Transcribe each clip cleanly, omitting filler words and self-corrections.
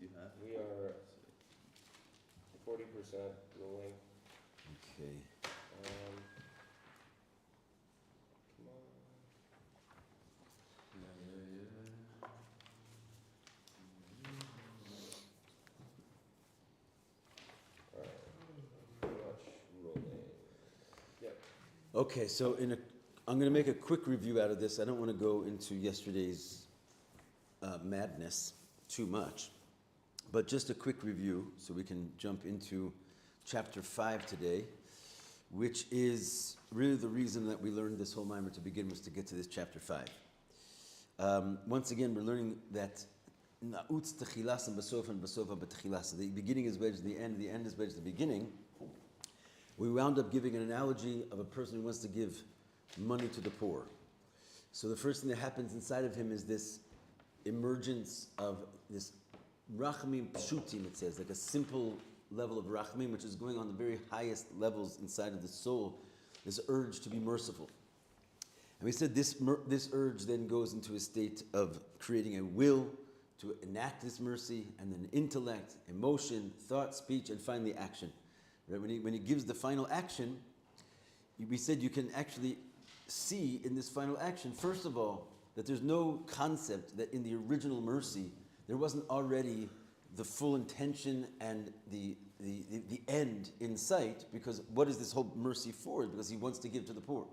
you have? We are 40% ruling. Okay. Come on. Pretty much ruling. Yep. Okay, so I'm going to make a quick review out of this. I don't want to go into yesterday's madness too much, but just a quick review so we can jump into chapter 5 today, which is really the reason that we learned this whole mimer to begin, was to get to this chapter 5. Once again, we're learning that na'utz techilas and basofa and basofa b'techilas. The beginning is wedged to the end is wedged to the beginning. We wound up giving an analogy of a person who wants to give money to the poor. So the first thing that happens inside of him is this emergence of this rachmim pshutim, it says, like a simple level of rachmim, which is going on the very highest levels inside of the soul, this urge to be merciful. And we said this urge then goes into a state of creating a will to enact this mercy, and then intellect, emotion, thought, speech, and finally action. Right? When he gives the final action, we said you can actually see in this final action, first of all, that there's no concept that in the original mercy there wasn't already the full intention and the end in sight, because what is this whole mercy for? Because he wants to give to the poor.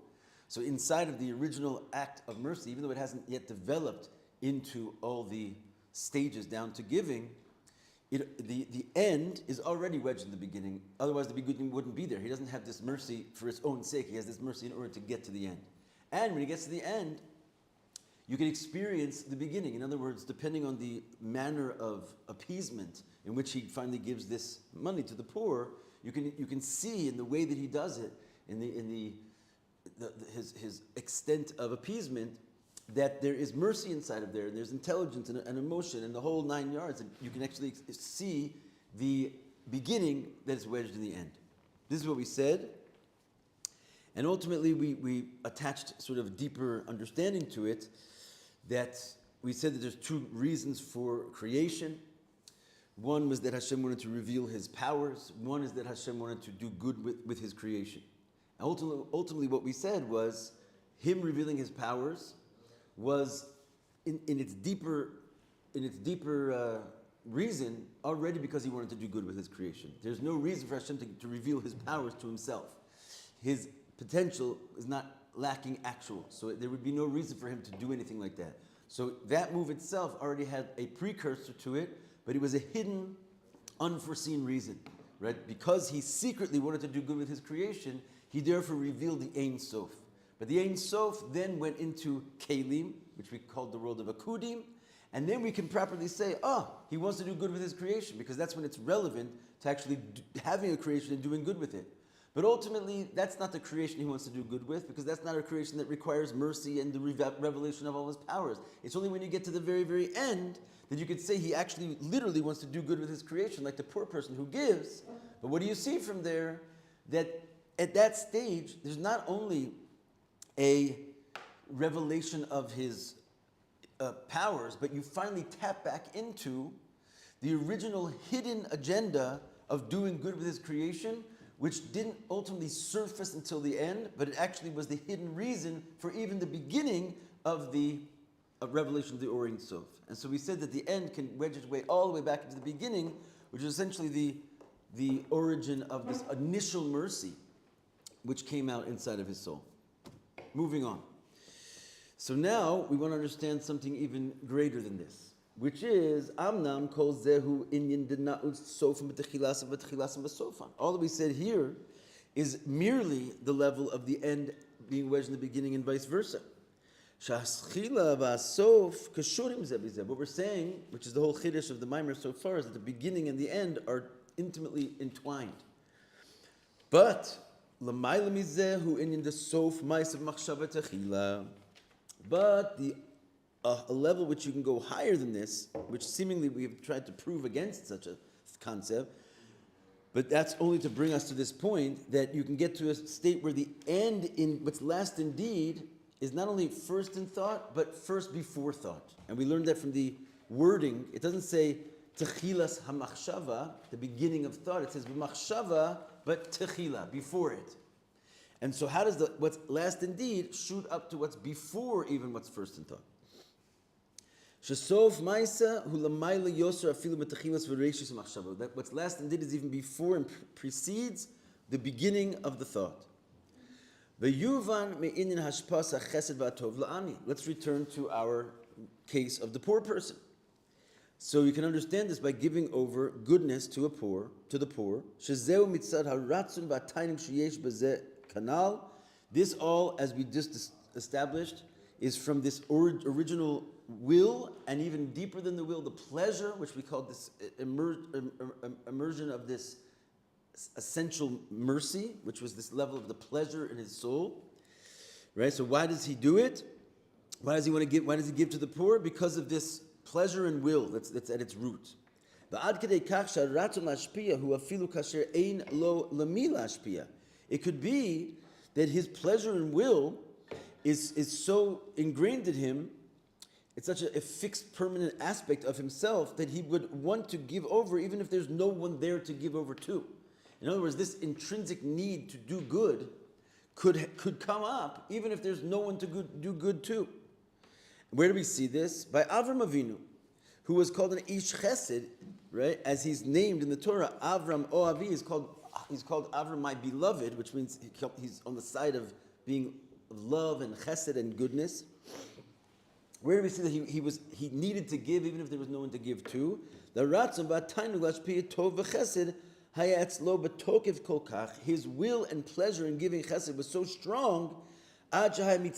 So inside of the original act of mercy, even though it hasn't yet developed into all the stages down to giving, the end is already wedged in the beginning. Otherwise the beginning wouldn't be there. He doesn't have this mercy for its own sake. He has this mercy in order to get to the end. And when he gets to the end, you can experience the beginning. In other words, depending on the manner of appeasement in which he finally gives this money to the poor, you can see in the way that he does it, his extent of appeasement, that there is mercy inside of there, and there's intelligence and emotion and the whole 9 yards, and you can actually see the beginning that is wedged in the end. This is what we said, and ultimately we attached sort of deeper understanding to it, that we said that there's two reasons for creation. One was that Hashem wanted to reveal His powers. One is that Hashem wanted to do good with His creation. And ultimately what we said was Him revealing His powers was in its deeper reason already because He wanted to do good with His creation. There's no reason for Hashem to reveal His powers to Himself. His potential is not lacking actual, so there would be no reason for Him to do anything like that. So that move itself already had a precursor to it, but it was a hidden, unforeseen reason, right? Because He secretly wanted to do good with His creation, He therefore revealed the Ein Sof. But the Ein Sof then went into Kelim, which we called the world of Akudim, and then we can properly say, He wants to do good with His creation, because that's when it's relevant to actually having a creation and doing good with it. But ultimately, that's not the creation He wants to do good with, because that's not a creation that requires mercy and the revelation of all His powers. It's only when you get to the very, very end that you could say He actually literally wants to do good with His creation, like the poor person who gives. But what do you see from there? That at that stage, there's not only a revelation of His powers, but you finally tap back into the original hidden agenda of doing good with His creation, which didn't ultimately surface until the end, but it actually was the hidden reason for even the beginning of the revelation of the Or Ein Sof. And so we said that the end can wedge its way all the way back into the beginning, which is essentially the origin of this initial mercy, which came out inside of his soul. Moving on. So now we want to understand something even greater than this, which is Amnam kol zehu inyan dena'ut sofim b'techilas v'sofan. All that we said here is merely the level of the end being wedged in the beginning and vice versa. Shaschila v'asof kashurim zeh b'zeh. What we're saying, which is the whole chiddush of the mimer so far, is that the beginning and the end are intimately entwined. But l'mayla mizeh hu inyan desof ma'asav machshava techila. But a level which you can go higher than this, which seemingly we have tried to prove against such a concept, but that's only to bring us to this point that you can get to a state where the end in what's last indeed is not only first in thought, but first before thought. And we learned that from the wording. It doesn't say techilas hamachshava, the beginning of thought. It says b'machshava, but techila, before it. And so how does what's last indeed shoot up to what's before even what's first in thought? Shesof ma'isa hu lamayla yoser afilu metechilas v'reishis hamachshava. That what's last indeed is even before and precedes the beginning of the thought. V'yuvan me'inin hashpas ha'chesed v'atov la'ani. Let's return to our case of the poor person. So you can understand this by giving over goodness to the poor. Shezeu mitzad haratzun v'ataynim sheyesh b'zeh kanal. This all, as we just established, is from this original will, and even deeper than the will, the pleasure, which we call this immersion of this essential mercy, which was this level of the pleasure in his soul. Right? So why does he do it? Why does he want to give? Why does he give to the poor? Because of this pleasure and will. That's at its root. It could be that his pleasure and will is so ingrained in him, it's such a fixed, permanent aspect of himself that he would want to give over even if there's no one there to give over to. In other words, this intrinsic need to do good could come up even if there's no one to do good to. Where do we see this? By Avram Avinu, who was called an Ish Chesed, right? As he's named in the Torah, Avram Oavi is called Avram, my beloved, which means he's on the side of being love and Chesed and goodness. Where do we see that he needed to give even if there was no one to give to? The Ratzon B'Atainu Lashpiyah Tov V'Chesed Hayatz Lo B'Tokev Kol Kach. His will and pleasure in giving Chesed was so strong. Remember,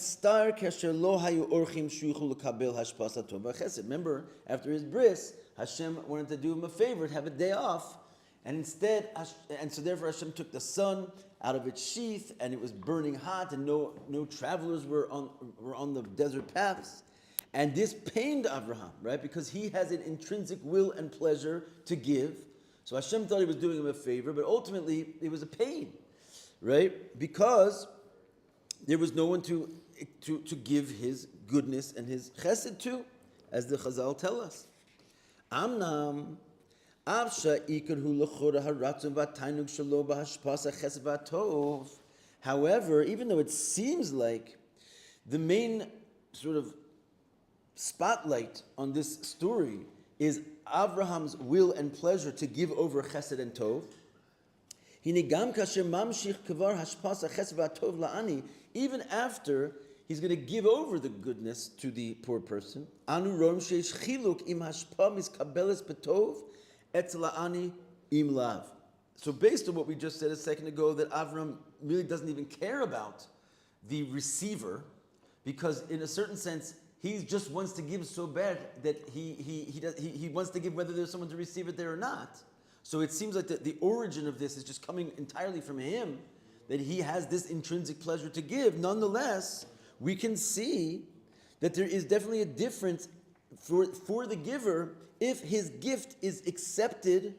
after his bris, Hashem wanted to do him a favor, to have a day off, and so therefore Hashem took the sun out of its sheath, and it was burning hot, and no travelers were on the desert paths, and this pained Abraham, right? Because he has an intrinsic will and pleasure to give. So Hashem thought he was doing him a favor, but ultimately it was a pain, right? Because there was no one to give his goodness and his chesed to, as the Chazal tell us. Amnam, however, even though it seems like the main sort of spotlight on this story is Abraham's will and pleasure to give over chesed and tov, even after he's going to give over the goodness to the poor person, so based on what we just said a second ago, that Avram really doesn't even care about the receiver, because in a certain sense, he just wants to give so bad that he wants to give whether there's someone to receive it there or not. So it seems like the origin of this is just coming entirely from him, that he has this intrinsic pleasure to give. Nonetheless, we can see that there is definitely a difference for the giver if his gift is accepted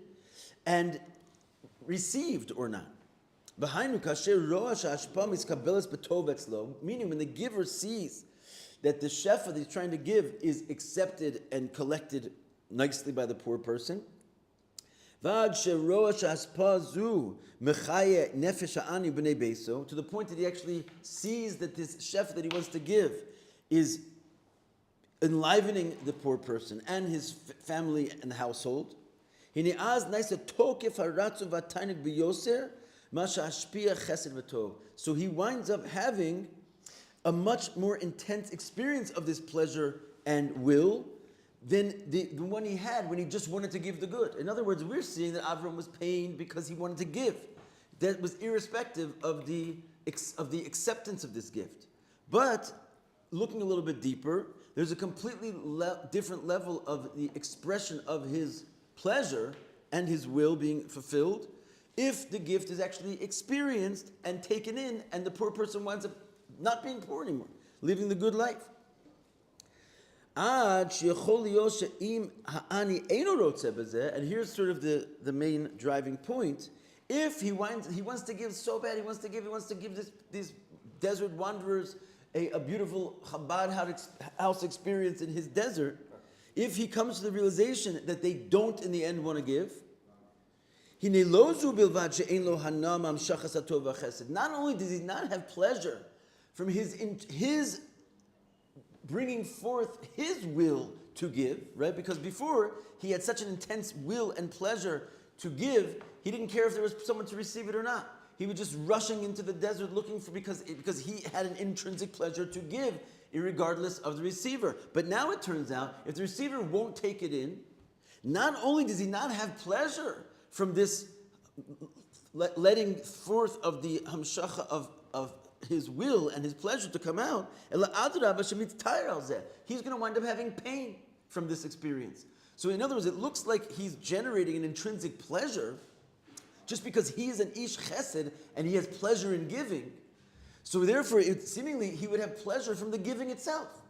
and received or not. Meaning, when the giver sees that the shefa that he's trying to give is accepted and collected nicely by the poor person, to the point that he actually sees that this shefa that he wants to give is enlivening the poor person and his family and household. So he winds up having a much more intense experience of this pleasure and will than the one he had when he just wanted to give the good. In other words, we're seeing that Avram was pained because he wanted to give. That was irrespective of the acceptance of this gift. But looking a little bit deeper, there's a completely different level of the expression of his pleasure and his will being fulfilled if the gift is actually experienced and taken in, and the poor person winds up not being poor anymore, living the good life. And here's sort of the main driving point. If he wants to give so bad, he wants to give these desert wanderers a beautiful Chabad house experience in his desert. if he comes to the realization that they don't in the end want to give, not only does he not have pleasure from his bringing forth his will to give, right? Because before he had such an intense will and pleasure to give, he didn't care if there was someone to receive it or not. He was just rushing into the desert looking for because he had an intrinsic pleasure to give, irregardless of the receiver. But now it turns out, if the receiver won't take it in, not only does he not have pleasure from this letting forth of the hamshacha of his will and his pleasure to come out, he's going to wind up having pain from this experience. So in other words, it looks like he's generating an intrinsic pleasure just because he is an ish chesed and he has pleasure in giving. So therefore, seemingly he would have pleasure from the giving itself.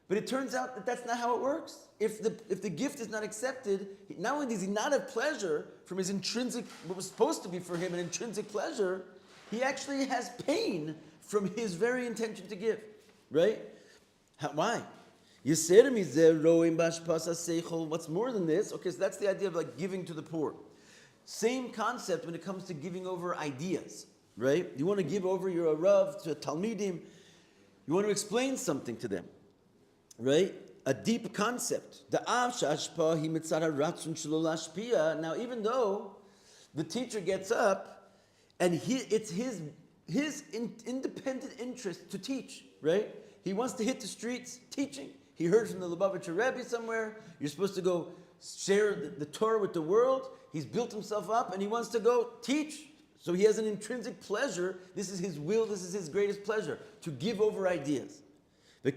But it turns out that that's not how it works. If the gift is not accepted, not only does he not have pleasure from his intrinsic, what was supposed to be for him an intrinsic pleasure, he actually has pain from his very intention to give. Right? Why? What's more than this? Okay, so that's the idea of like giving to the poor. Same concept when it comes to giving over ideas, right? You want to give over your Rav to a Talmidim, you want to explain something to them, right? A deep concept. Now, even though the teacher gets up and it's his independent interest to teach, right? He wants to hit the streets teaching. He heard from the Lubavitcher Rebbe somewhere, you're supposed to go share the Torah with the world. He's built himself up and he wants to go teach. So he has an intrinsic pleasure. This is his will, this is his greatest pleasure, to give over ideas. Right?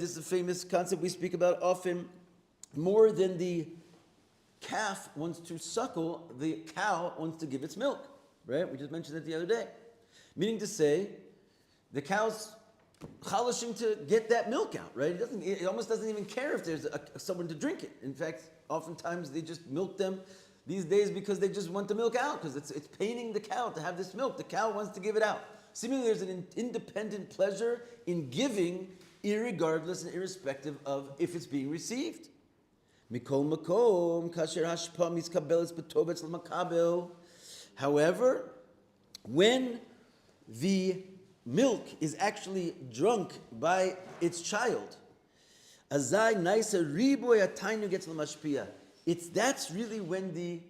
This is a famous concept we speak about often. More than the calf wants to suckle, the cow wants to give its milk. Right? We just mentioned it the other day. Meaning to say, the cow's chalashing to get that milk out, right? It almost doesn't even care if there's someone to drink it. In fact, oftentimes they just milk them these days because they just want the milk out, because it's paining the cow to have this milk. The cow wants to give it out. Seemingly there's an independent pleasure in giving, irregardless and irrespective of if it's being received. However, when the milk is actually drunk by its child, that's really when the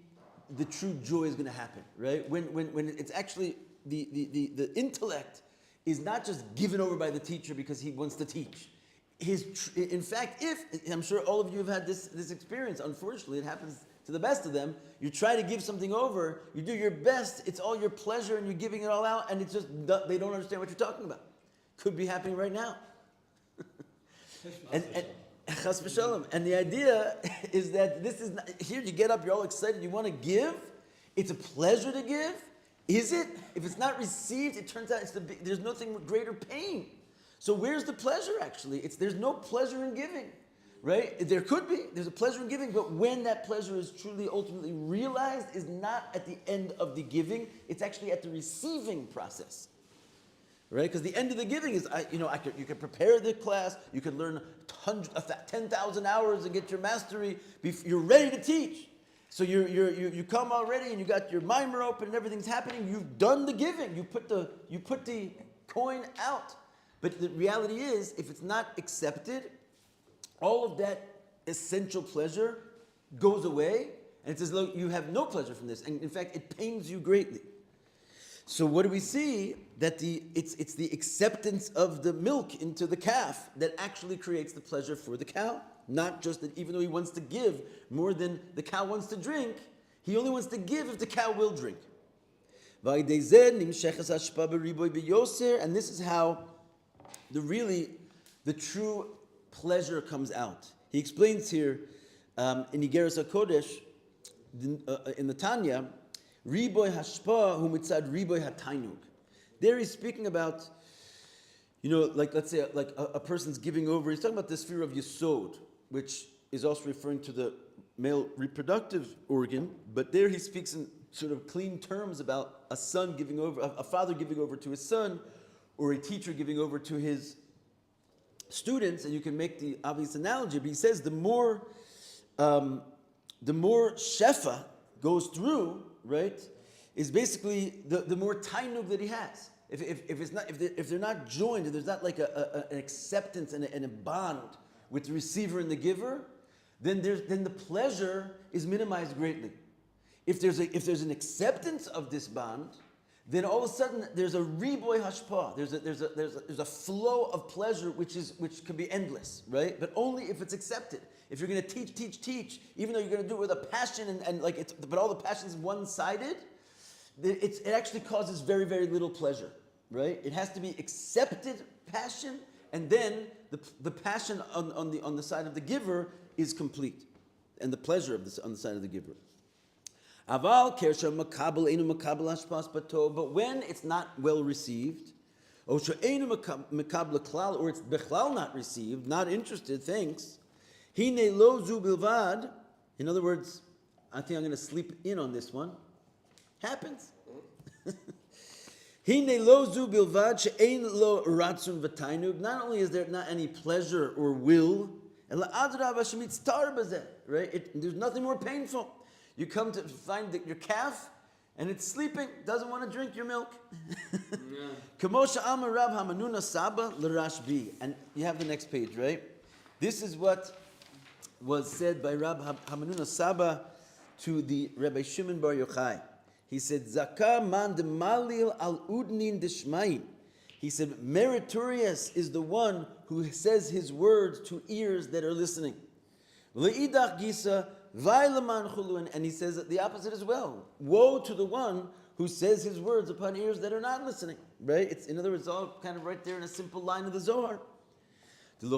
true joy is going to happen, right? When it's actually the intellect is not just given over by the teacher because he wants to teach. In fact, I'm sure all of you have had this experience, unfortunately, it happens to the best of them. You try to give something over, you do your best, it's all your pleasure and you're giving it all out, and it's just, they don't understand what you're talking about. Could be happening right now. and Chas v'shalom. And the idea is that this is not, here you get up, you're all excited, you want to give, it's a pleasure to give. Is it? If it's not received, it turns out there's nothing with greater pain. So where's the pleasure actually? There's no pleasure in giving. Right? There could be. There's a pleasure in giving, but when that pleasure is truly ultimately realized is not at the end of the giving, it's actually at the receiving process. Right? Because the end of the giving is, you could prepare the class, you could learn 10,000 hours and get your mastery, you're ready to teach. So you come already and you got your mimer open and everything's happening, you've done the giving, you put the coin out. But the reality is, if it's not accepted, all of that essential pleasure goes away, and it's as though you have no pleasure from this. And in fact, it pains you greatly. So what do we see? That it's the acceptance of the milk into the calf that actually creates the pleasure for the cow. Not just that even though he wants to give more than the cow wants to drink, he only wants to give if the cow will drink. And this is how the true pleasure comes out. He explains here in Igeres HaKodesh, in the Tanya, Riboy Hashpa hu mitzad Riboy Hatainug. There he's speaking about, like let's say like a person's giving over. He's talking about the sphere of Yesod, which is also referring to the male reproductive organ. But there he speaks in sort of clean terms about a son giving over, a father giving over to his son, or a teacher giving over to his students, and you can make the obvious analogy, but he says the more shefa goes through, right, is basically the more tainug that he has. If they're not joined, if there's not like an acceptance and a bond with the receiver and the giver, then the pleasure is minimized greatly. If there's an acceptance of this bond, then all of a sudden there's a riboy hashpah. There's a flow of pleasure which can be endless, right? But only if it's accepted. If you're going to teach, even though you're going to do it with a passion but all the passion is one-sided, it actually causes very, very little pleasure, right? It has to be accepted passion, and then the passion on the side of the giver is complete, and the pleasure on the side of the giver. But when it's not well received, or it's bechlal not received, not interested, thanks. In other words, I think I'm going to sleep in on this one. Happens. Not only is there not any pleasure or will, right? There's nothing more painful. You come to find that your calf, and it's sleeping, doesn't want to drink your milk. And you have the next page, right? This is what was said by Rab Hamanuna Saba to the Rabbi Shimon Bar Yochai. He said, Zaka man de malil al udnin deshmaim. He said, meritorious is the one who says his words to ears that are listening. Le'idach gisa vailaman chulun. And he says the opposite as well. Woe to the one who says his words upon ears that are not listening. Right? It's, in other words, all kind of right there in a simple line of the Zohar. Now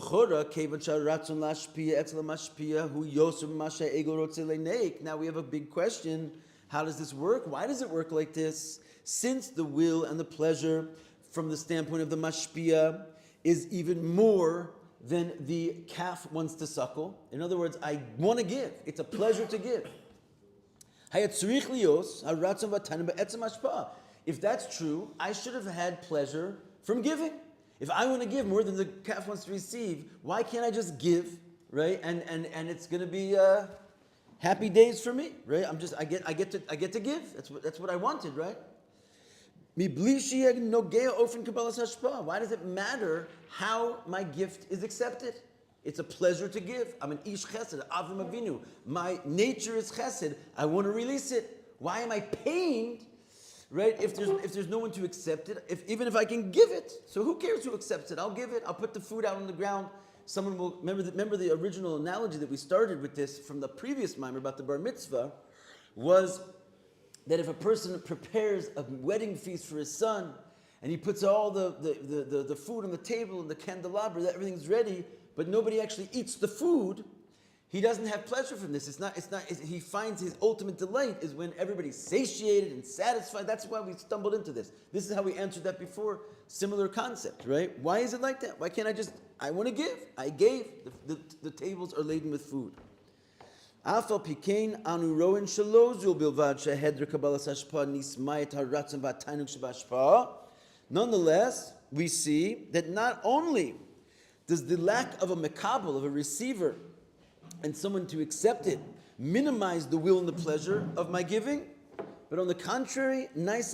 we have a big question. How does this work? Why does it work like this? Since the will and the pleasure from the standpoint of the mashpia is even more than the calf wants to suckle. In other words, I want to give. It's a pleasure to give. If that's true, I should have had pleasure from giving. If I want to give more than the calf wants to receive, why can't I just give, right? And it's going to be happy days for me, right? I get to give. That's what I wanted, right? Why does it matter how my gift is accepted? It's a pleasure to give. I'm an ish chesed, Avram Avinu. My nature is chesed. I want to release it. Why am I pained, right? If there's no one to accept it, even if I can give it, so who cares who accepts it? I'll give it. I'll put the food out on the ground. Someone will remember the original analogy that we started with this from the previous mimer about the bar mitzvah was that if a person prepares a wedding feast for his son and he puts all the food on the table and the candelabra, that everything's ready, but nobody actually eats the food, he doesn't have pleasure from this. He finds his ultimate delight is when everybody's satiated and satisfied. That's why we stumbled into this. This is how we answered that before. Similar concept, right? Why is it like that? Why can't I want to give. I gave. The tables are laden with food. Nonetheless, we see that not only does the lack of a mekabel, of a receiver, and someone to accept it, minimize the will and the pleasure of my giving, but on the contrary, it's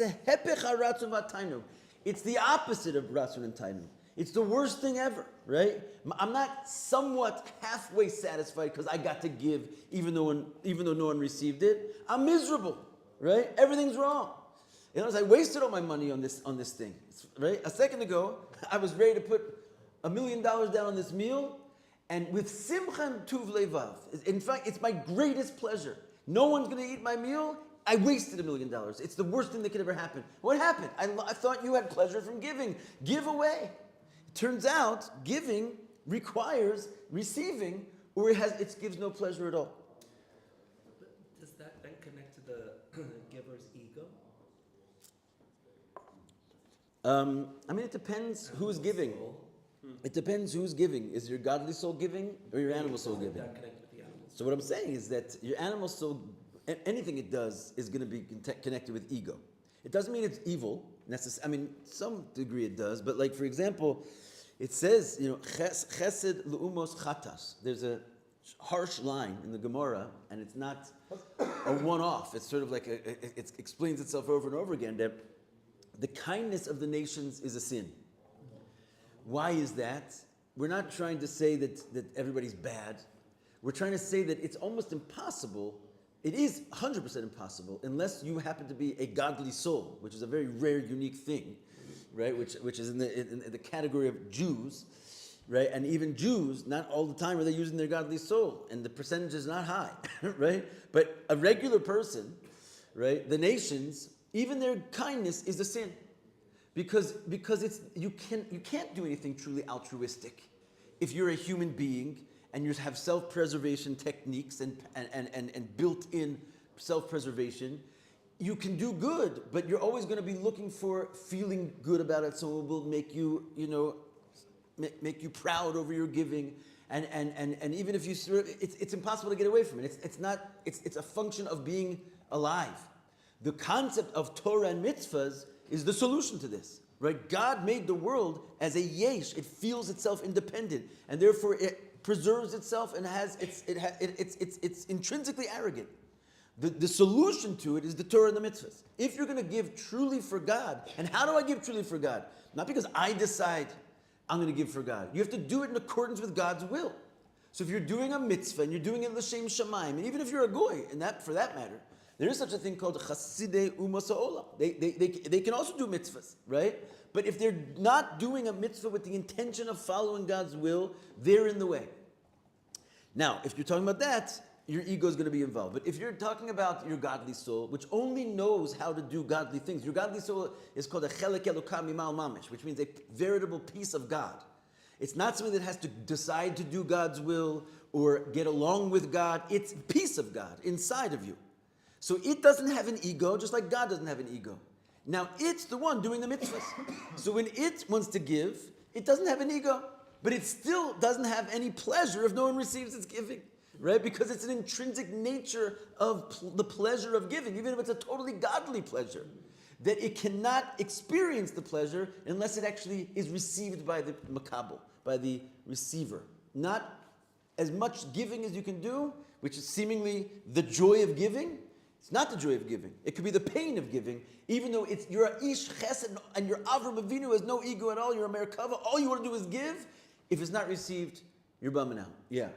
the opposite of ratzon and tainug. It's the worst thing ever, right? I'm not somewhat halfway satisfied because I got to give, even though no one received it. I'm miserable, right? Everything's wrong. In other words, I wasted all my money on this thing, right? A second ago, I was ready to put $1 million down on this meal, and with simcha tuv levav. In fact, it's my greatest pleasure. No one's going to eat my meal. I wasted $1 million. It's the worst thing that could ever happen. What happened? I thought you had pleasure from giving. Give away. Turns out, giving requires receiving, or it gives no pleasure at all. But does that then connect to the giver's ego? It depends who's giving. It depends who's giving. Is your godly soul giving or your animal soul giving? That connected with the animal soul. So what I'm saying is that your animal soul, anything it does is going to be connected with ego. It doesn't mean it's evil. I mean, some degree it does, but like for example, it says, chesed le'umos chatas. There's a harsh line in the Gemara, and it's not a one-off. It's sort of like it explains itself over and over again that the kindness of the nations is a sin. Why is that? We're not trying to say that everybody's bad. We're trying to say that it's almost impossible. It is 100% impossible unless you happen to be a godly soul, which is a very rare, unique thing, right? Which is in the category of Jews, right? And even Jews, not all the time are they using their godly soul, and the percentage is not high, right? But a regular person, right? The nations, even their kindness is a sin, because it's you can't do anything truly altruistic if you're a human being and you have self-preservation techniques and built-in self-preservation. You can do good, but you're always going to be looking for feeling good about it. Someone will make you, make you proud over your giving, and even if you, it's impossible to get away from it. It's a function of being alive. The concept of Torah and mitzvahs is the solution to this, right? God made the world as a yesh. It feels itself independent, and therefore it preserves itself and it's intrinsically arrogant. The solution to it is the Torah and the mitzvahs. If you're going to give truly for God, and how do I give truly for God? Not because I decide I'm going to give for God. You have to do it in accordance with God's will. So if you're doing a mitzvah and you're doing it l'shem shamayim, and even if you're a goy, and that for that matter, there is such a thing called Chassidei Umas Ha'olam. They can also do mitzvahs, right? But if they're not doing a mitzvah with the intention of following God's will, they're in the way. Now, if you're talking about that, your ego is going to be involved. But if you're talking about your godly soul, which only knows how to do godly things, your godly soul is called a chelek elokah mimal mamish, which means a veritable piece of God. It's not something that has to decide to do God's will or get along with God. It's a piece of God inside of you. So it doesn't have an ego, just like God doesn't have an ego. Now, it's the one doing the mitzvahs. So when it wants to give, it doesn't have an ego. But it still doesn't have any pleasure if no one receives its giving, right? Because it's an intrinsic nature of the pleasure of giving, even if it's a totally godly pleasure, that it cannot experience the pleasure unless it actually is received by the makabel, by the receiver. Not as much giving as you can do, which is seemingly the joy of giving. It's not the joy of giving. It could be the pain of giving, even though you're a ish chesed and you're Avram Avinu has no ego at all. You're a merkava. All you want to do is give. If it's not received, you're bumming out. Yeah.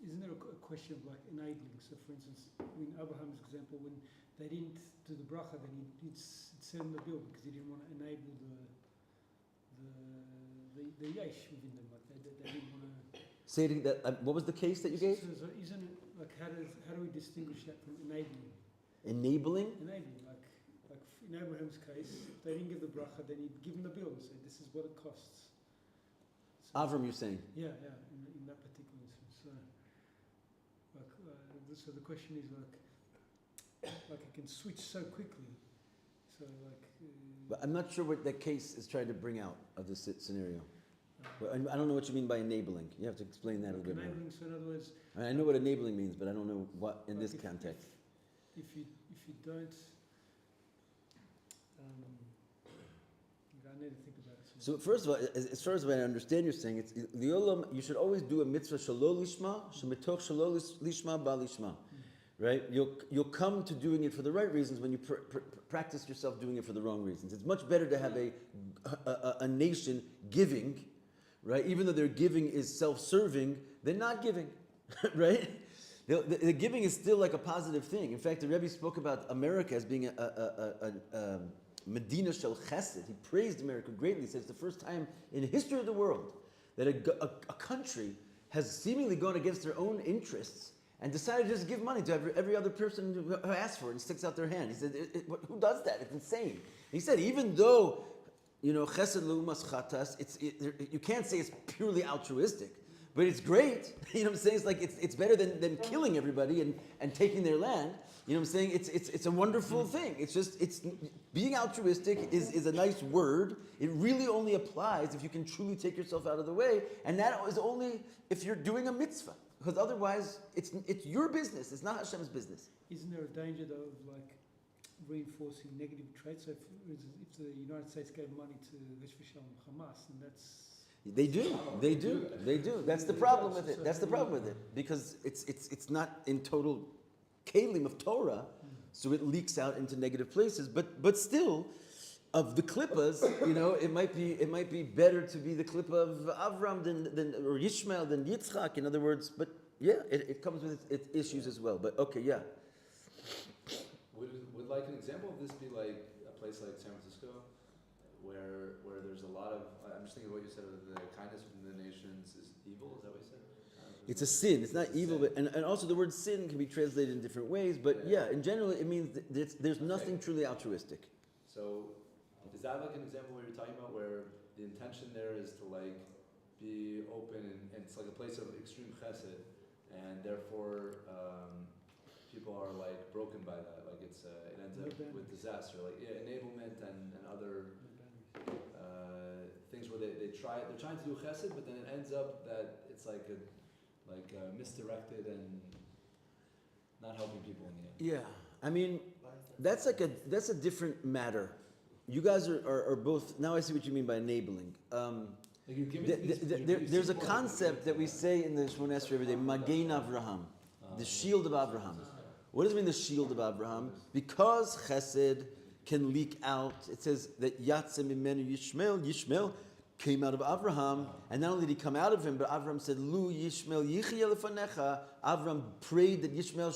Isn't there a question of like enabling? So, for instance, in Abraham's example, when they didn't do the bracha, then he'd send them the bill because he didn't want to enable the yesh within them. Like they didn't want to. Say it again. What was the case that you gave? So isn't it like how do we distinguish that from enabling? Enabling? Enabling, like in Abraham's case, if they didn't give the bracha, then he'd give them the bill and say, "This is what it costs." So, Avram, you're saying? Yeah, in that particular instance. So the question is like it can switch so quickly. So But I'm not sure what that case is trying to bring out of this scenario. But I don't know what you mean by enabling. You have to explain that a little bit more. enabling. So in other words, I know what enabling means, but I don't know what in this context. If you don't, I need to think about it. So first of all, as far as I understand, you're saying it's the olam. You should always do a mitzvah shalol lishma, shemitoch shalol lishma ba lishma, right? You'll come to doing it for the right reasons when you practice yourself doing it for the wrong reasons. It's much better to have a nation giving, right? Even though their giving is self-serving, they're not giving, right? The giving is still like a positive thing. In fact, the Rebbe spoke about America as being a Medina Shel Chesed. He praised America greatly. He says it's the first time in the history of the world that a country has seemingly gone against their own interests and decided to just give money to every other person who asks for it and sticks out their hand. He said, who does that? It's insane. He said, even though, Chesed L'umas Chatas, you can't say it's purely altruistic, but it's great. You know what I'm saying? It's like it's better than killing everybody and taking their land. You know what I'm saying? It's a wonderful thing. It's being altruistic is a nice word. It really only applies if you can truly take yourself out of the way, and that is only if you're doing a mitzvah. Because otherwise, it's your business. It's not Hashem's business. Isn't there a danger though of like reinforcing negative traits. So if the United States gave money to Yeshiva Shalom Hamas, and that's They do. That's the problem with it. That's the problem with it. Because it's not in total kalim of Torah, so it leaks out into negative places. But still, of the klippas, it might be better to be the klippa of Avram than or Yishmael than Yitzchak. In other words, but yeah, it comes with its issues as well. But okay, yeah. Would like an example of this be like a place like San Francisco, where there's a lot of, I'm just thinking of what you said, the kindness within the nations is evil, is that what you said? It's a sin. It's not evil, but and also the word sin can be translated in different ways. But yeah, in general, it means that there's nothing truly altruistic. So, is that like an example where you're talking about where the intention there is to like be open and it's like a place of extreme chesed, and therefore people are like broken by that, like it ends up with disaster, like enablement and other things where they're trying to do chesed, but then it ends up that it's like misdirected and not helping people in the end. Yeah, I mean, that's a different matter. You guys are both. Now I see what you mean by enabling. There's a concept that we say in the Shemona Esrei every day, Magen Avraham, the shield of Avraham. What does it mean, the shield of Avraham? Because chesed can leak out. It says that Yatze Mimenu Yishmael came out of Avraham, and not only did he come out of him, but Avraham said, Lu Yishmael Yichya Lefanecha. Avraham prayed that Yishmael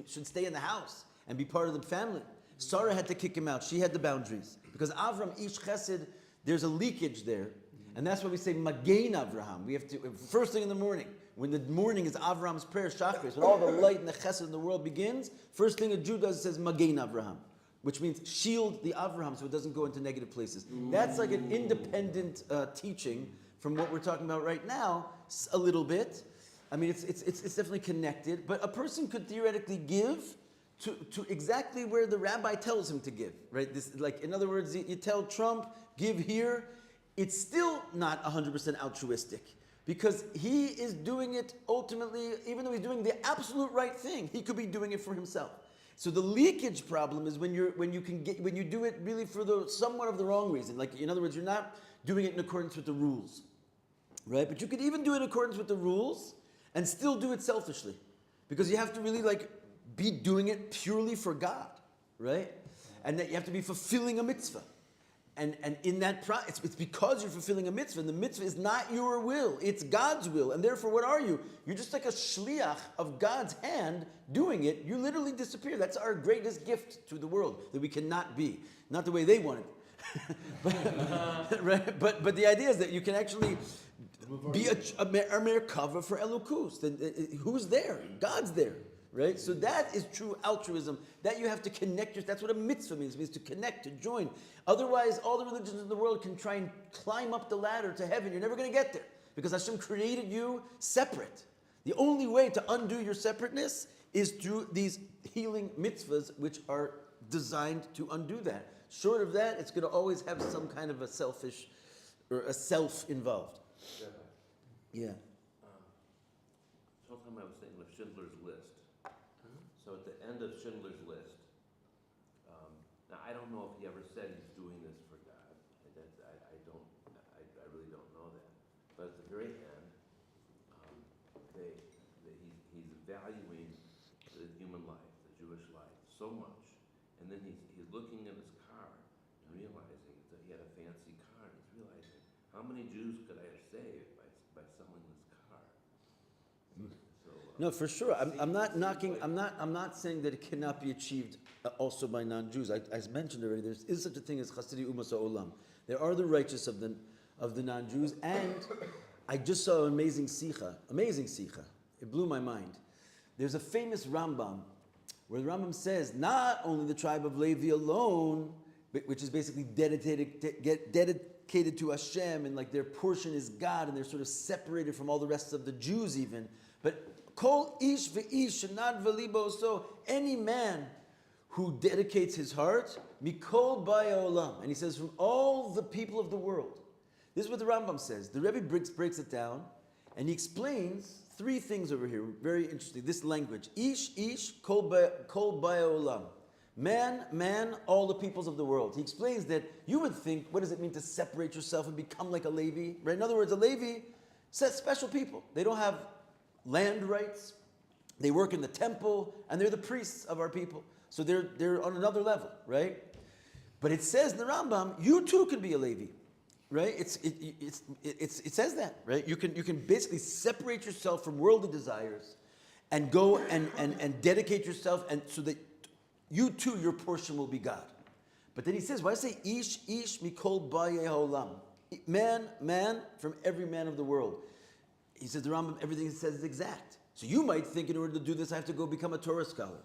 should stay in the house and be part of the family. Sarah had to kick him out. She had the boundaries. Because Avram, Ish Chesed, there's a leakage there. And that's why we say Magen Avraham. We have to, first thing in the morning, when the morning is Avram's prayer, Shachris, when all the light and the chesed in the world begins, first thing a Jew does says Magen Avraham, which means shield the Avraham so it doesn't go into negative places. That's like an independent teaching from what we're talking about right now, a little bit. I mean, it's definitely connected, but a person could theoretically give to exactly where the rabbi tells him to give, right? This, like, in other words, you tell Trump, give here, it's still not 100% altruistic because he is doing it ultimately, even though he's doing the absolute right thing, he could be doing it for himself. So the leakage problem is when you do it really for the somewhat of the wrong reason. Like, in other words, you're not doing it in accordance with the rules, right? But you could even do it in accordance with the rules and still do it selfishly, because you have to really be doing it purely for God, right? And that you have to be fulfilling a mitzvah. And in that it's because you're fulfilling a mitzvah, and the mitzvah is not your will, it's God's will. And therefore, what are you? You're just like a shliach of God's hand doing it. You literally disappear. That's our greatest gift to the world, that we cannot be. Not the way they want it. Right? But the idea is that you can actually be a merkava for Elokus. Who's there? God's there. Right? So that is true altruism. That you have to connect. That's what a mitzvah means. It means to connect, to join. Otherwise, all the religions in the world can try and climb up the ladder to heaven. You're never going to get there, because Hashem created you separate. The only way to undo your separateness is through these healing mitzvahs, which are designed to undo that. Short of that, it's going to always have some kind of a selfish or a self involved. Yeah. Sometime I was thinking of Schindler's List. So at the end of Schindler's List, now I don't know if he ever said he's doing this for God. I really don't know that. But at the very end, he's valuing the human life, the Jewish life, so much. And then he's looking at his car and realizing that he had a fancy car. And he's realizing, how many Jews could I have saved by selling this car? No, for sure. I'm not knocking. I'm not saying that it cannot be achieved also by non-Jews. I mentioned already. There is such a thing as Chassidus Umas Ha'olam. There are the righteous of the non-Jews, and I just saw an amazing sikha. It blew my mind. There's a famous Rambam where the Rambam says not only the tribe of Levi alone, which is basically dedicated to Hashem, and like their portion is God, and they're sort of separated from all the rest of the Jews even, but Kol ish ve'ish shenad v'libo, so any man who dedicates his heart, mikol baya olam, and he says from all the people of the world. This is what the Rambam says. The Rebbe breaks it down, and he explains three things over here. Very interesting. This language: ish kol baya olam. Man, all the peoples of the world. He explains that you would think, what does it mean to separate yourself and become like a Levi? Right? In other words, a Levi says special people. They don't have land rights. They work in the temple, and they're the priests of our people. So they're on another level, right? But it says in the Rambam, you too can be a Levi, right? It says that, right? You can basically separate yourself from worldly desires, and go and dedicate yourself, and so that you too, your portion will be God. But then he says, why say ish mikol ba'yei ha'olam? Man from every man of the world. He says the Rambam, everything he says is exact. So you might think, in order to do this, I have to go become a Torah scholar,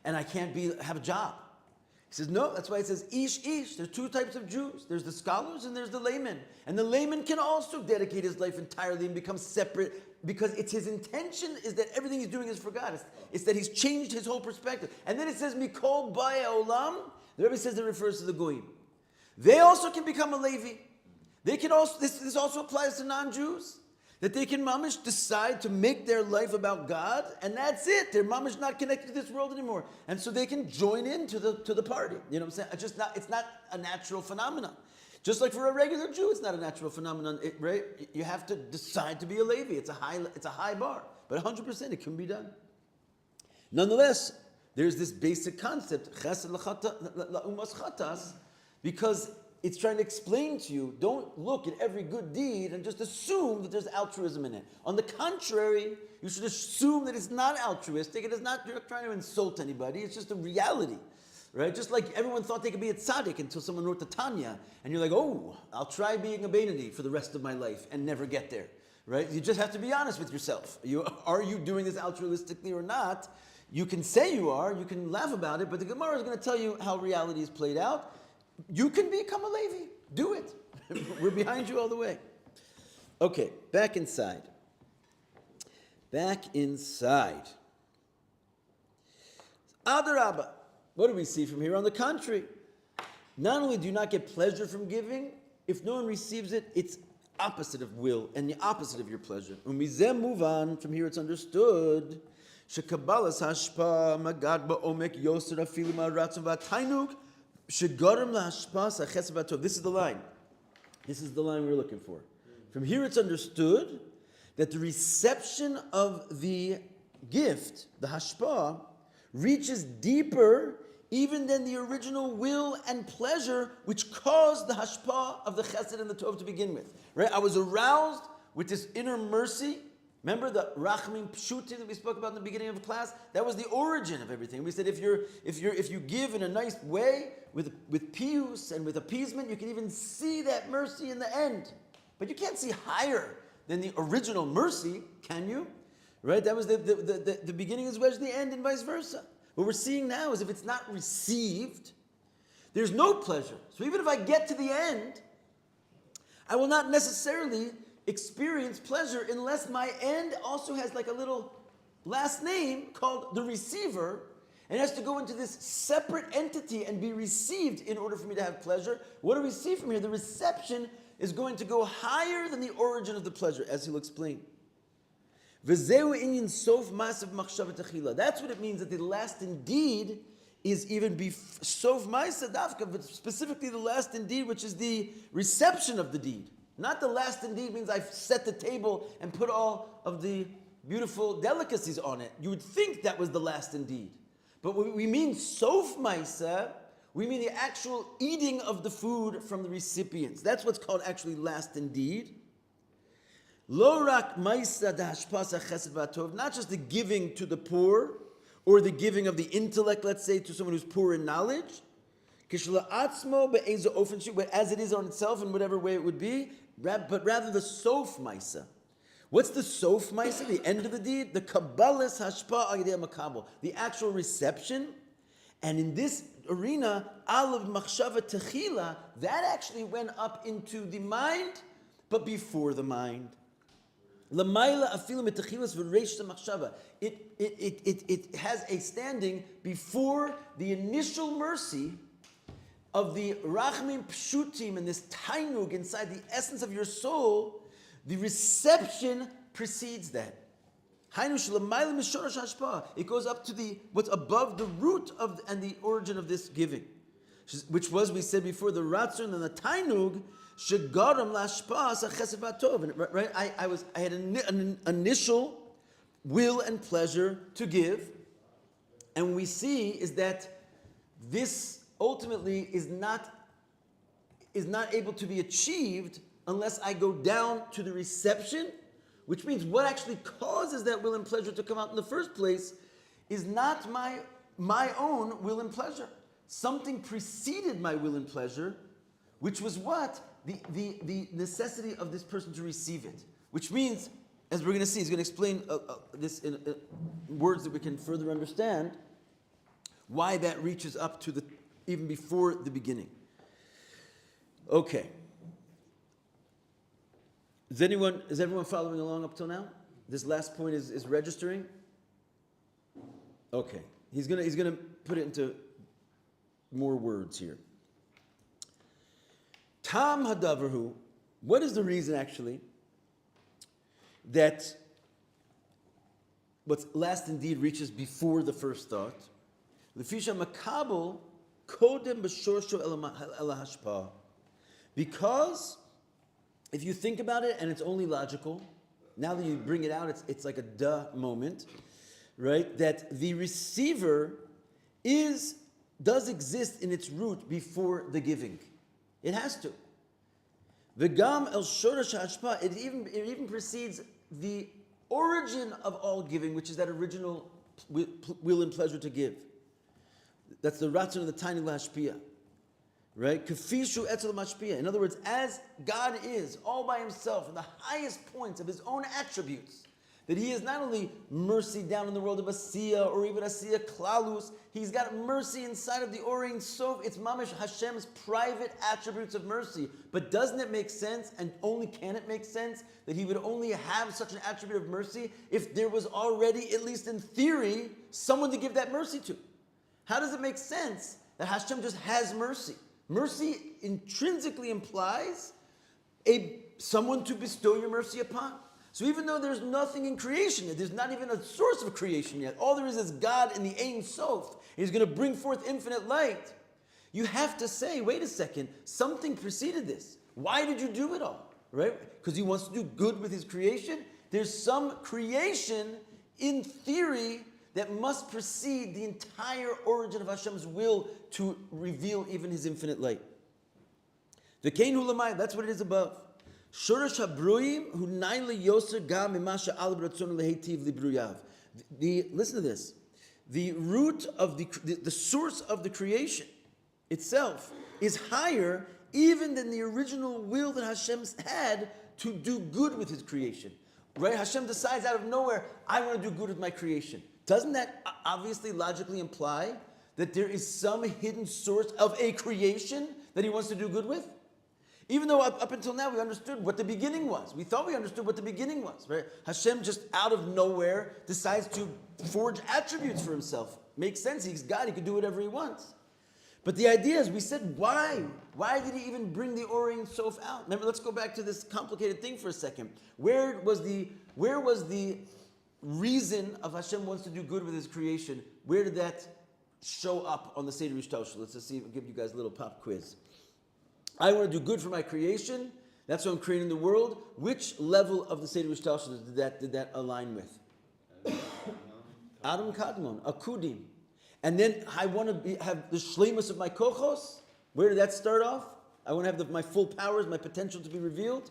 and I can't have a job. He says, no, that's why it says ish. There's two types of Jews. There's the scholars and there's the layman. And the layman can also dedicate his life entirely and become separate, because it's his intention is that everything he's doing is for God. It's that he's changed his whole perspective. And then it says, Mikol Ba'ya Olam. The Rebbe says that refers to the Goyim. They also can become a Levi. They can also, this also applies to non-Jews. That they can mamish decide to make their life about God, and that's it. They're mamish not connected to this world anymore, and so they can join in to the party. You know what I'm saying? It's not a natural phenomenon. Just like for a regular Jew, it's not a natural phenomenon, right? You have to decide to be a Levi. It's a high bar, but 100% it can be done. Nonetheless, there's this basic concept, chesed la'umas chatas, because it's trying to explain to you, don't look at every good deed and just assume that there's altruism in it. On the contrary, you should assume that it's not altruistic, it is not, you're trying to insult anybody, it's just a reality. Right? Just like everyone thought they could be a tzaddik until someone wrote the Tanya, and you're like, oh, I'll try being a Beinoni for the rest of my life and never get there. Right? You just have to be honest with yourself. Are you doing this altruistically or not? You can say you are, you can laugh about it, but the Gemara is going to tell you how reality is played out. You can become a Levi. Do it. We're behind you all the way. Okay, back inside. Adarabba. What do we see from here? On the contrary, not only do you not get pleasure from giving, if no one receives it, it's opposite of will and the opposite of your pleasure. Umizem move on. From here it's understood. Shekabalas hashpa magad ba'omek yoser afilu ma'ratzon v'atainug shegarim lahashpa sa'ches v'atov. This is the line. This is the line we're looking for. From here it's understood that the reception of the gift, the hashpa, reaches deeper even than the original will and pleasure which caused the hashpah of the chesed and the tov to begin with. Right? I was aroused with this inner mercy. Remember the rachmim pshutim that we spoke about in the beginning of the class? That was the origin of everything. We said if you give in a nice way with pius and with appeasement, you can even see that mercy in the end. But you can't see higher than the original mercy, can you? Right? That was the beginning as well as the end, and vice versa. What we're seeing now is if it's not received, there's no pleasure. So even if I get to the end, I will not necessarily experience pleasure unless my end also has like a little last name called the receiver, and has to go into this separate entity and be received in order for me to have pleasure. What do we see from here? The reception is going to go higher than the origin of the pleasure, as he'll explain. That's what it means that the last indeed is even sof ma'aseh dafka, but specifically the last indeed, which is the reception of the deed. Not the last indeed means I've set the table and put all of the beautiful delicacies on it. You would think that was the last indeed. But when we mean sof ma'aseh, we mean the actual eating of the food from the recipients. That's what's called actually last indeed. Lo rak ma'aseh da'ashpasa chesed v'atov, not just the giving to the poor, or the giving of the intellect, let's say, to someone who's poor in knowledge, kishla'atzmo be'ezo ofen shu, as it is on itself in whatever way it would be, but rather the sof ma'aseh. What's the sof ma'aseh, the end of the deed? The kabbalas hashpa al yedei makabel, the actual reception. And in this arena, alav machshava techila, that actually went up into the mind, but before the mind. Lamaila afilu metachilas v'reish machshava. It has a standing before the initial mercy of the rachmim pshutim and this tainug inside the essence of your soul. The reception precedes that. It goes up to what's above the root of and the origin of this giving, which was, we said before, the ratzon and the tainug shegaram lashpas achesed v'atov. Right? I had an initial will and pleasure to give, and we see is that this ultimately is not able to be achieved unless I go down to the reception, which means what actually causes that will and pleasure to come out in the first place is not my own will and pleasure. Something preceded my will and pleasure, which was what? The necessity of this person to receive it. Which means, as we're going to see, he's going to explain this in words that we can further understand, why that reaches up to even before the beginning. Okay. Is everyone following along up till now? This last point is registering? Okay. He's gonna put it into more words here. Tam hadavarhu, what is the reason actually that what's last indeed reaches before the first thought? Lefisha makabel kodem b'shorsho el hashpa. Because if you think about it, and it's only logical, now that you bring it out, it's like a duh moment, right? That the receiver does exist in its root before the giving. It has to. V'gam el shorash hashpa, it even precedes the origin of all giving, which is that original will and pleasure to give. That's the ratzon of the tiny lashpia. Right? Kafishu etzel mashpia. In other words, as God is all by himself in the highest points of his own attributes, that he is not only mercy down in the world of Asiya or even Asiya Klalus, he's got mercy inside of the Orein Sof. It's Mamish Hashem's private attributes of mercy. But doesn't it make sense, and only can it make sense, that he would only have such an attribute of mercy if there was already, at least in theory, someone to give that mercy to? How does it make sense that Hashem just has mercy? Mercy intrinsically implies someone to bestow your mercy upon. So even though there's nothing in creation yet, there's not even a source of creation yet, all there is God in the Ein Sof, and he's going to bring forth infinite light, you have to say, wait a second, something preceded this. Why did you do it all? Right? Because he wants to do good with his creation? There's some creation, in theory, that must precede the entire origin of Hashem's will to reveal even his infinite light. V'kein hu l'mayim, that's what it is above. Shorash habruim hu nayin liyoser gam mimasha al b'ratzon lehetiv libruyav. Listen to this. The root of the source of the creation itself is higher even than the original will that Hashem had to do good with his creation. Right? Hashem decides out of nowhere, I want to do good with my creation. Doesn't that obviously logically imply that there is some hidden source of a creation that he wants to do good with? Even though up until now we understood what the beginning was. We thought we understood what the beginning was, right? Hashem just out of nowhere decides to forge attributes for himself. Makes sense, he's God, he can do whatever he wants. But the idea is, we said, why? Why did he even bring the Orein Sof out? Remember, let's go back to this complicated thing for a second. Where was the reason of Hashem wants to do good with his creation? Where did that show up on the Seder Ishtalshel? Let's just see, I'll give you guys a little pop quiz. I want to do good for my creation. That's why I'm creating the world. Which level of the Seder Ishtalshel did that align with? Adam Kadmon, Akudim. And then I want to have the shleimus of my kochos. Where did that start off? I want to have my full powers, my potential to be revealed.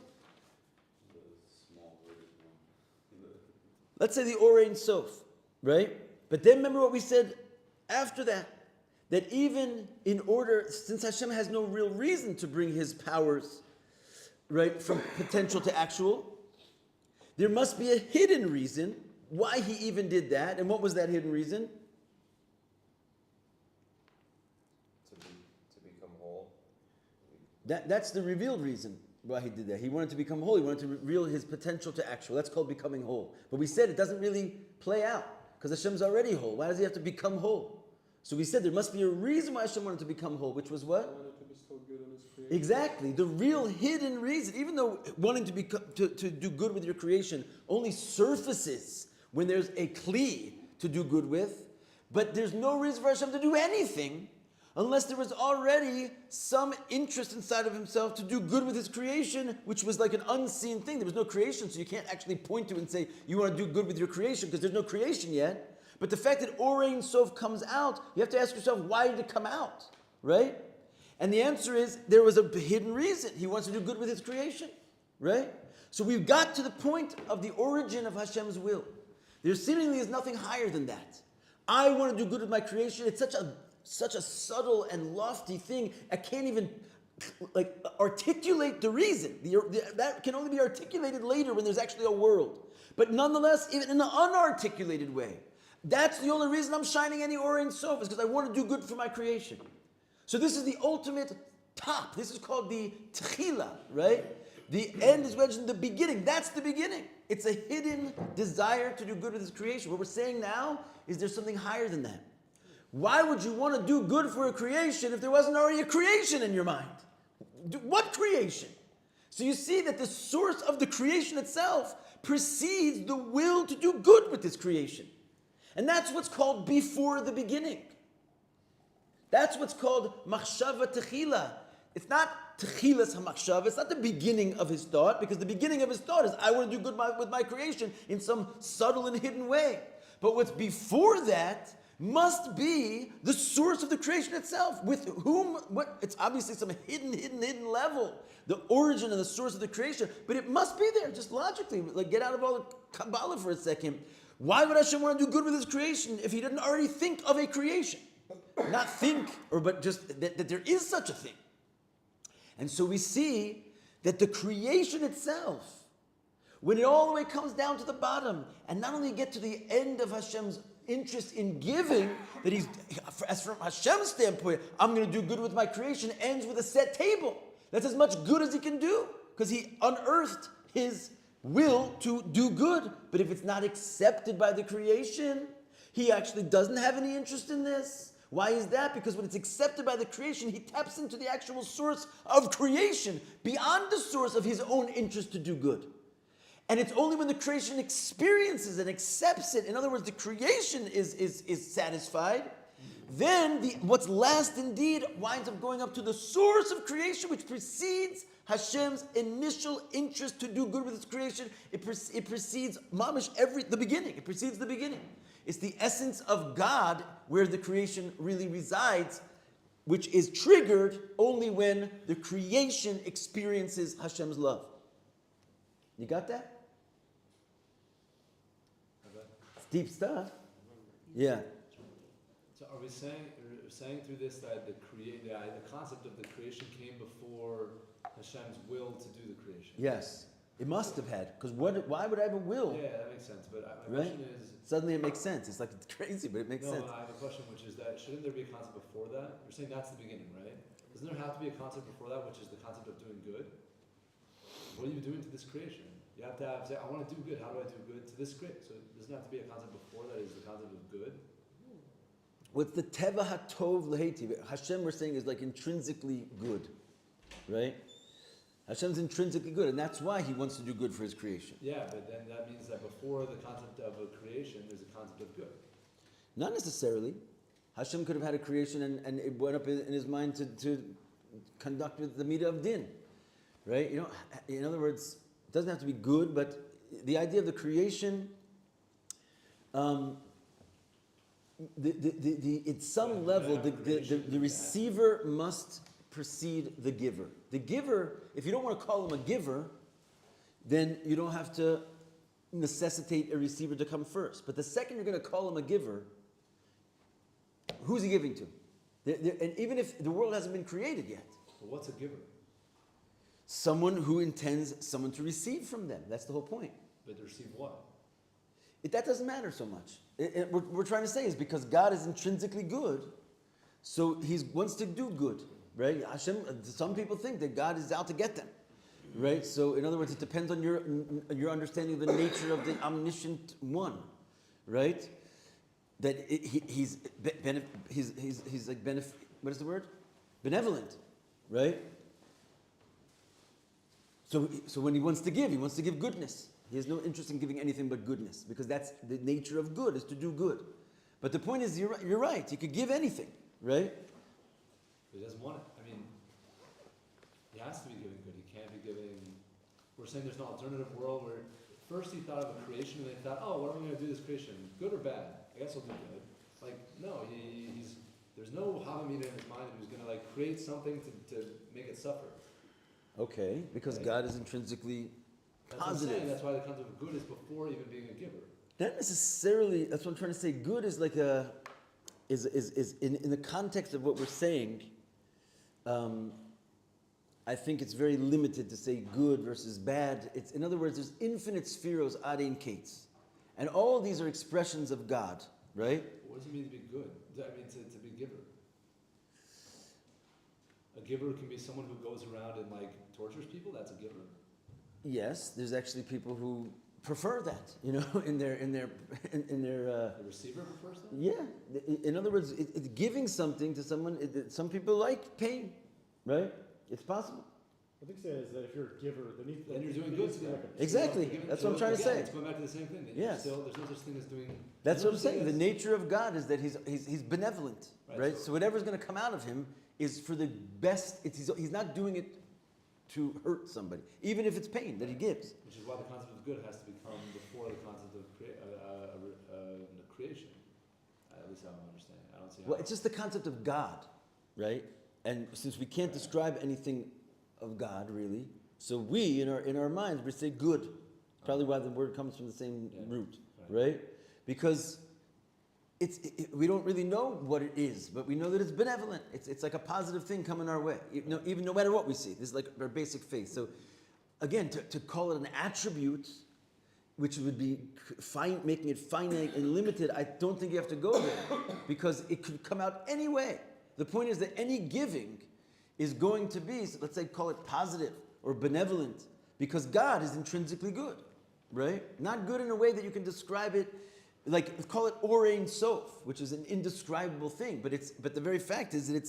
Let's say the Orein Sof, right? But then remember what we said after that. That even in order, since Hashem has no real reason to bring his powers, right, from potential to actual, there must be a hidden reason why he even did that. And what was that hidden reason? To become whole. That's the revealed reason why he did that. He wanted to become whole. He wanted to reveal his potential to actual. That's called becoming whole. But we said it doesn't really play out because Hashem's already whole. Why does he have to become whole? So we said there must be a reason why Hashem wanted to become whole, which was what? He wanted to bestow good on his creation. Exactly. The real hidden reason, even though wanting to do good with your creation only surfaces when there's a kli to do good with, but there's no reason for Hashem to do anything unless there was already some interest inside of himself to do good with his creation, which was like an unseen thing. There was no creation, so you can't actually point to it and say, you want to do good with your creation, because there's no creation yet. But the fact that Or Ein Sof comes out, you have to ask yourself, why did it come out? Right? And the answer is, there was a hidden reason. He wants to do good with his creation. Right? So we've got to the point of the origin of Hashem's will. There seemingly is nothing higher than that. I want to do good with my creation. It's such a subtle and lofty thing. I can't even articulate the reason. That can only be articulated later when there's actually a world. But nonetheless, even in an unarticulated way, that's the only reason I'm shining any Or Ein Sof, is because I want to do good for my creation. So this is the ultimate top. This is called the Tchila, right? The end is mentioned in the beginning. That's the beginning. It's a hidden desire to do good with his creation. What we're saying now is there's something higher than that. Why would you want to do good for a creation if there wasn't already a creation in your mind? What creation? So you see that the source of the creation itself precedes the will to do good with this creation. And that's what's called before the beginning. That's what's called machshava techila. It's not techilas hamachshava. It's not the beginning of his thought, because the beginning of his thought is, I want to do good with my creation in some subtle and hidden way. But what's before that must be the source of the creation itself, with whom, it's obviously some hidden level, the origin and the source of the creation, but it must be there, just logically. Like, get out of all the Kabbalah for a second. Why would Hashem want to do good with his creation if he didn't already think of a creation? Not think, but just that there is such a thing. And so we see that the creation itself, when it all the way comes down to the bottom, and not only get to the end of Hashem's interest in giving, that as from Hashem's standpoint, I'm going to do good with my creation, ends with a set table. That's as much good as he can do, because he unearthed his will to do good. But if it's not accepted by the creation, he actually doesn't have any interest in this. Why is that? Because when it's accepted by the creation, he taps into the actual source of creation, beyond the source of his own interest to do good. And it's only when the creation experiences and accepts it, in other words, the creation is satisfied, then what's last indeed winds up going up to the source of creation, which precedes Hashem's initial interest to do good with his creation. It precedes mamish the beginning. It precedes the beginning. It's the essence of God where the creation really resides, which is triggered only when the creation experiences Hashem's love. You got that? It's deep stuff. Yeah. So are we saying through this that the concept of the creation came before Hashem's will to do the creation? Yes. It must have had, because why would I have a will? Yeah, that makes sense. But my Right? question is... Suddenly it makes sense. It's like, it's crazy, but it makes sense. No, I have a question, which is that shouldn't there be a concept before that? You're saying that's the beginning, right? Doesn't there have to be a concept before that, which is the concept of doing good? What are you doing to this creation? You have to say, I want to do good. How do I do good to this creation? So doesn't there have to be a concept before that is the concept of good? What's the teva hatov lehetiv? Hashem, we're saying, is like intrinsically good, right? Hashem's intrinsically good, and that's why he wants to do good for his creation. Yeah, but then that means that before the concept of a creation, there's a concept of good. Not necessarily. Hashem could have had a creation and it went up in his mind to conduct with the midah of din, right? You know, in other words, it doesn't have to be good, but the idea of the creation, at some level, the receiver must precede the giver. The giver, if you don't want to call him a giver, then you don't have to necessitate a receiver to come first. But the second you're going to call him a giver, who's he giving to? And even if the world hasn't been created yet. But what's a giver? Someone who intends someone to receive from them. That's the whole point. But to receive what? That doesn't matter so much. What we're trying to say is because God is intrinsically good, so he wants to do good. Right? Hashem, some people think that God is out to get them. Right? So in other words, it depends on your understanding of the nature of the omniscient one. Right? That he's like what is the word? Benevolent. Right? So when he wants to give goodness. He has no interest in giving anything but goodness, because that's the nature of good, is to do good. But the point is, you're right. He could give anything, right? But he doesn't want it. I mean, he has to be giving good. He can't be giving. We're saying there's an alternative world where first he thought of a creation, and they thought, oh, what am I going to do this creation? Good or bad? I guess I'll do good. Like, no, there's no Havamina in his mind that he was going to like create something to make it suffer. Okay, because Right. God is intrinsically That's what I'm saying. positive. That's why the concept of good is before even being a giver. Not necessarily. That's what I'm trying to say. Good is like is in the context of what we're saying. I think it's very limited to say good versus bad. It's, in other words, there's infinite spheros ad ein kates, and all these are expressions of God, right? What does it mean to be good? I mean, to be a giver. A giver can be someone who goes around and like tortures people. That's a giver. Yes, there's actually people who prefer that, in their The receiver prefers that. yeah. In other words, it's giving something to someone. Some people like pain, right? It's possible. What they say is that if you're a giver, Then you're doing good to them. Exactly. That's what I'm trying to say. It's going back to the same thing. That Yes. there's no such thing as doing. That's there's what no I'm such saying. thing The as- nature of God is that he's benevolent, Right, right? so- So whatever's going to come out of him is for the best. He's not doing it to hurt somebody, even if it's pain that he gives. Which is why the concept of good has to become before the concept of creation. At least how I'm understanding. I don't see how. Well, it's just the concept of God, right? And since we can't describe anything of God really, so we in our minds we say good. Probably why the word comes from the same Yeah. root, Right. right? Because we don't really know what it is, but we know that it's benevolent. It's like a positive thing coming our way, even no matter what we see. This is like our basic faith. So again, to call it an attribute, which would be making it finite and limited, I don't think you have to go there, because it could come out any way. The point is that any giving is going to be, let's say, call it positive or benevolent, because God is intrinsically good, right? Not good in a way that you can describe it, like call it or ein sof, which is an indescribable thing. But the very fact is that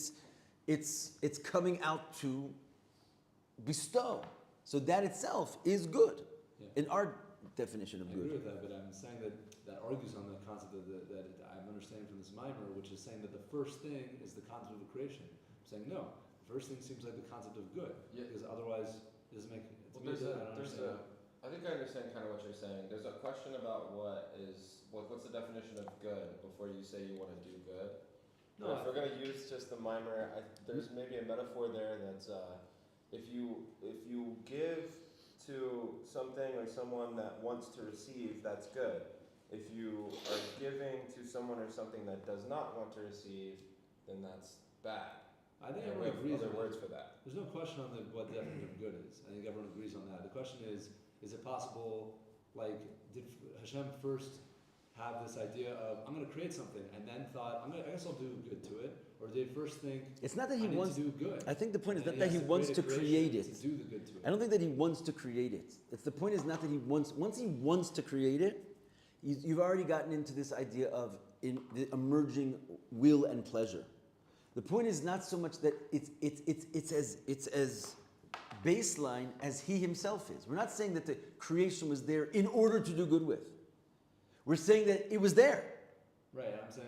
it's coming out to bestow. So that itself is good Yeah. in our definition of I agree good. with that, but I'm saying that argues on the concept of that I'm understanding from this mimer, which is saying that the first thing is the concept of the creation. I'm saying no, the first thing seems like the concept of good, Yeah. because otherwise it doesn't make. Well, I don't understand. I think I understand kind of what you're saying. There's a question about what's the definition of good before you say you want to do good. No, If we're going to use just the mimer, there's maybe a metaphor there that's if you give to something or someone that wants to receive, that's good. If you are giving to someone or something that does not want to receive, then that's bad. I think And we everyone have agrees other on words that. for that. There's no question on what the definition of good is. I think everyone agrees on that. The question is it possible, like, did Hashem first have this idea of, I'm going to create something, and then thought, I guess I'll do good to it? Or did he first think, It's not that I he need wants. to do good? I think the point is And not that he has wants to a creation create it. To do the good to it. I don't think that he wants to create it. The point is not that he wants. Once he wants to create it, you've already gotten into this idea of the emerging will and pleasure. The point is not so much that it's as baseline as he himself is. We're not saying that the creation was there in order to do good with. We're saying that it was there. Right, I'm saying.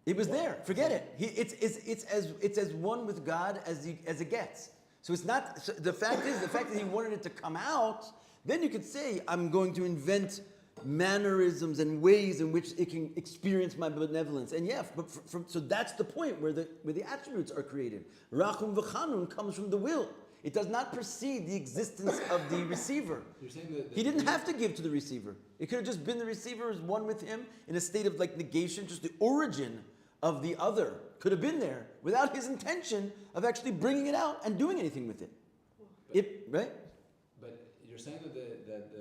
It was there. Forget it. It's as one with God as it gets. So it's not. So the fact that he wanted it to come out. Then you could say, I'm going to invent mannerisms and ways in which it can experience my benevolence. And yeah, but so that's the point where the attributes are created. Rachum v'chanun comes from the will. It does not precede the existence of the receiver. You're saying that He didn't have to give to the receiver. It could have just been the receiver as one with him in a state of like negation. Just the origin of the other could have been there without his intention of actually bringing it out and doing anything with it. Right? But you're saying that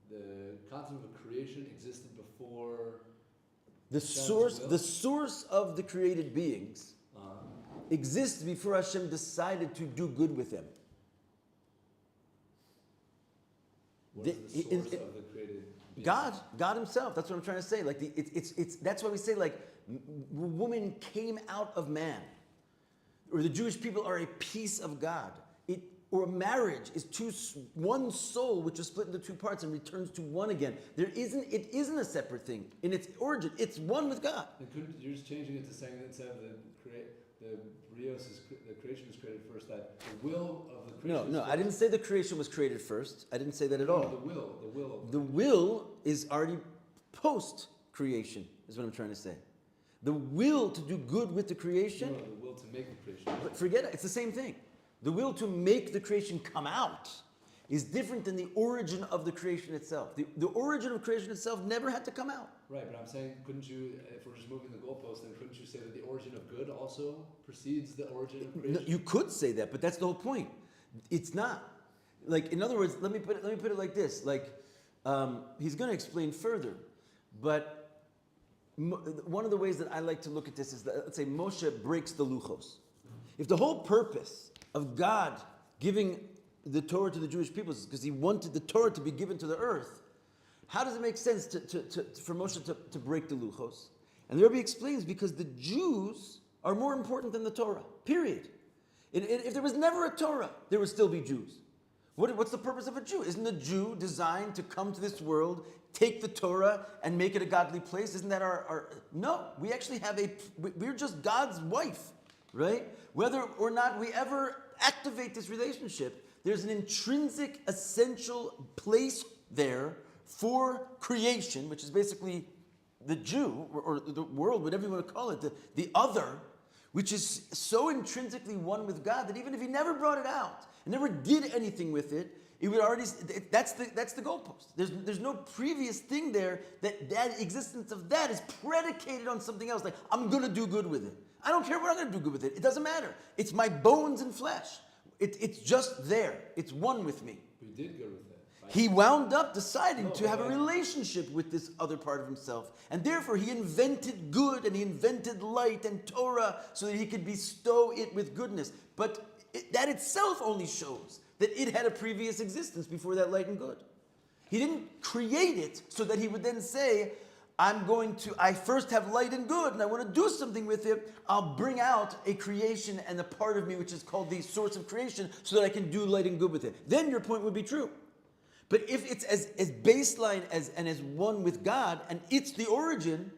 the concept of creation existed before The Hashem's will? the source of the created beings exists before Hashem decided to do good with them. what is the The- source of the created being? God Himself. That's what I'm trying to say. Like it's that's why we say like woman came out of man, or the Jewish people are a piece of God. or a marriage is one soul which is split into two parts and returns to one again. It isn't a separate thing in its origin. It's one with God. You're just changing it to saying that instead of the creation is created first, that the will of the creation. No, I didn't say the creation was created first. I didn't say that at all. The will. The will is already post creation, is what I'm trying to say. The will to do good with the creation. No, the will to make the creation. But forget it, it's the same thing. The will to make the creation come out is different than the origin of the creation itself. The origin of creation itself never had to come out. Right, but I'm saying, couldn't you, if we're just moving the goalpost, then couldn't you say that the origin of good also precedes the origin of creation? No, you could say that, but that's the whole point. It's not. Like, in other words, let me put it like this. Like, he's going to explain further, but one of the ways that I like to look at this is that, let's say, Moshe breaks the luchos. If the whole purpose of God giving the Torah to the Jewish people is because he wanted the Torah to be given to the earth, how does it make sense for Moshe to break the luchos? And the Rebbe explains, because the Jews are more important than the Torah, period. If there was never a Torah, there would still be Jews. What's the purpose of a Jew? Isn't a Jew designed to come to this world, take the Torah, and make it a godly place? Isn't that our... No, we actually have we're just God's wife, right? Whether or not we ever activate this relationship, there's an intrinsic, essential place there for creation, which is basically the Jew, or the world, whatever you want to call it, the other, which is so intrinsically one with God that even if he never brought it out, and never did anything with it, it would already, that's the goalpost. There's no previous thing there that existence of that is predicated on something else. Like, I'm going to do good with it. I don't care what I'm going to do good with it. It doesn't matter. It's my bones and flesh. It's just there. It's one with me. We did good with it. Right? He wound up deciding to have a relationship with this other part of himself. And therefore he invented good and he invented light and Torah so that he could bestow it with goodness. But that itself only shows that it had a previous existence before that light and good. He didn't create it so that he would then say, I first have light and good and I want to do something with it. I'll bring out a creation and a part of me which is called the source of creation so that I can do light and good with it. Then your point would be true. But if it's as baseline and as one with God and it's the origin,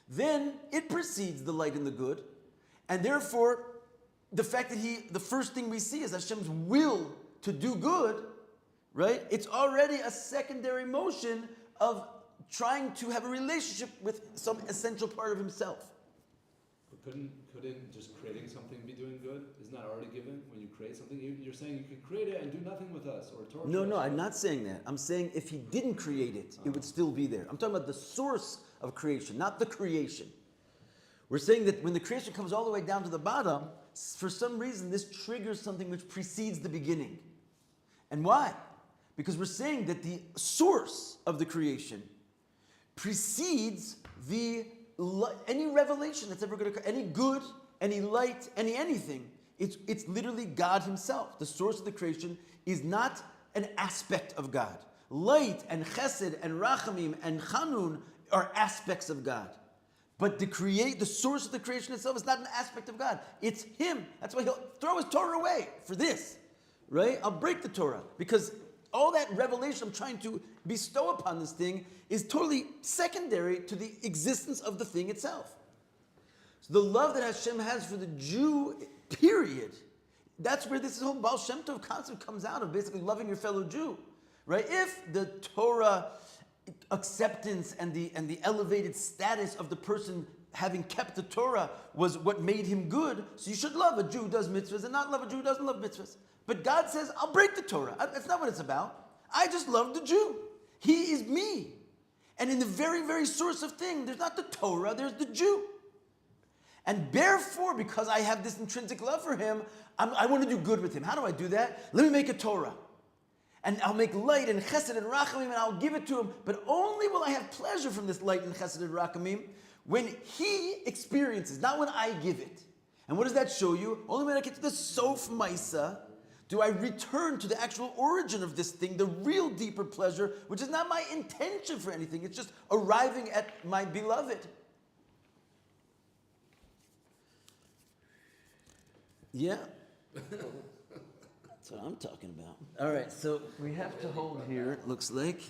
then it precedes the light and the good. And therefore, the fact that the first thing we see is Hashem's will to do good, right? It's already a secondary motion of trying to have a relationship with some essential part of himself. But couldn't just creating something be doing good? Isn't that already given when you create something? You're saying you could create it and do nothing with us or torture us. No, I'm not saying that. I'm saying if he didn't create it, it would still be there. I'm talking about the source of creation, not the creation. We're saying that when the creation comes all the way down to the bottom, for some reason this triggers something which precedes the beginning. And why? Because we're saying that the source of the creation precedes any revelation that's ever going to occur, any good, any light, anything. It's literally God himself. The source of the creation is not an aspect of God. Light and chesed and rachamim and chanun are aspects of God. But the source of the creation itself is not an aspect of God. It's him. That's why he'll throw his Torah away for this. Right? I'll break the Torah because all that revelation I'm trying to bestow upon this thing is totally secondary to the existence of the thing itself. So the love that Hashem has for the Jew, period, that's where this whole Baal Shem Tov concept comes out of, basically loving your fellow Jew. Right? If the Torah acceptance and the elevated status of the person having kept the Torah was what made him good, so you should love a Jew who does mitzvahs and not love a Jew who doesn't love mitzvahs. But God says, I'll break the Torah. That's not what it's about. I just love the Jew. He is me. And in the very, very source of thing, there's not the Torah, there's the Jew. And therefore, because I have this intrinsic love for him, I want to do good with him. How do I do that? Let me make a Torah. And I'll make light and chesed and rachamim and I'll give it to him. But only will I have pleasure from this light and chesed and rachamim when he experiences, not when I give it. And what does that show you? Only when I get to the sof maisa do I return to the actual origin of this thing, the real deeper pleasure, which is not my intention for anything. It's just arriving at my beloved. Yeah. That's what I'm talking about. All right, so we have to hold here, it looks like.